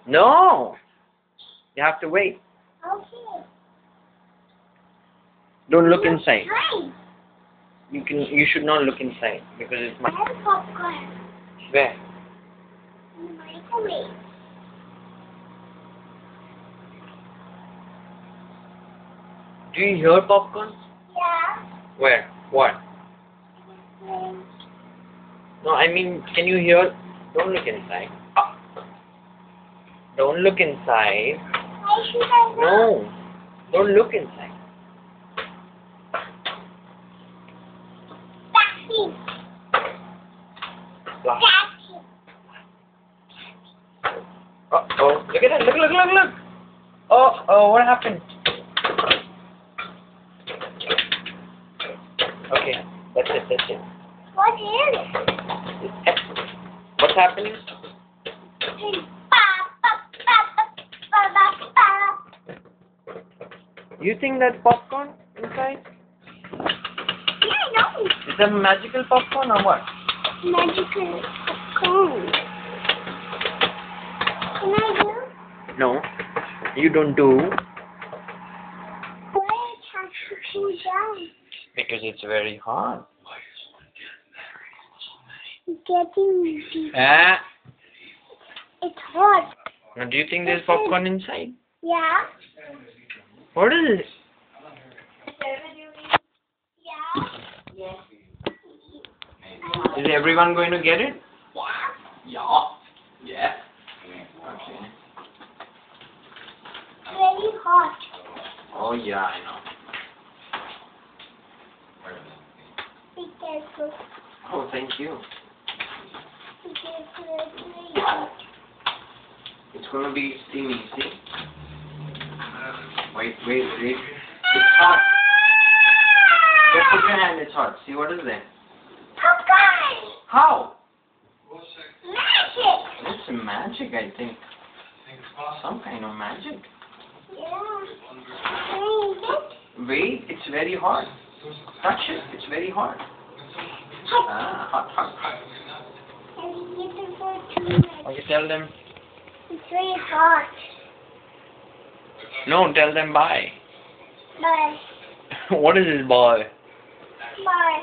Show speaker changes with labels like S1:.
S1: No! You have to wait.
S2: Okay.
S1: Don't look inside.
S2: Right.
S1: You should not look inside because it's my.
S2: I have popcorn
S1: Where?
S2: in the microwave.
S1: Do you hear popcorn?
S2: Yeah.
S1: Where? What? No, I mean, can you hear? Don't look inside. Don't look inside.
S2: Why should I not?
S1: No. Don't look inside.
S2: Taxi.
S1: Flash.
S2: Taxi.
S1: Oh, look at it. Look. Oh, what happened? Okay, that's it.
S2: What is?
S1: What's happening? You think that's popcorn inside?
S2: Yeah, I know.
S1: Is that magical popcorn or what?
S2: Magical popcorn. Can I do?
S1: No, you don't do.
S2: Why can't you cool down?
S1: Because it's very hard.
S2: Getting deep.
S1: Ah.
S2: It's hot.
S1: Now, do you think there's popcorn inside?
S2: Yeah.
S1: What is it?
S2: Yeah.
S1: Is everyone going to get it?
S3: Yeah.
S1: Okay.
S2: Very hot.
S1: Oh yeah, I know.
S2: Be careful.
S1: Oh, thank you.
S2: Be careful. It's very hot.
S1: It's going to be steamy, see? Wait. It's hot. Just put your hand, it's hot. See what is there?
S2: Popcorn!
S1: How?
S2: Magic!
S1: It's magic, I think. Some kind of magic.
S2: Yeah.
S1: Wait, it's very hot. Touch it, it's very hot. Hot.
S2: Can you get them for 2 minutes?
S1: Okay, tell them.
S2: It's very hot.
S1: No, tell them bye.
S2: Bye.
S1: What is this bye?
S2: Bye.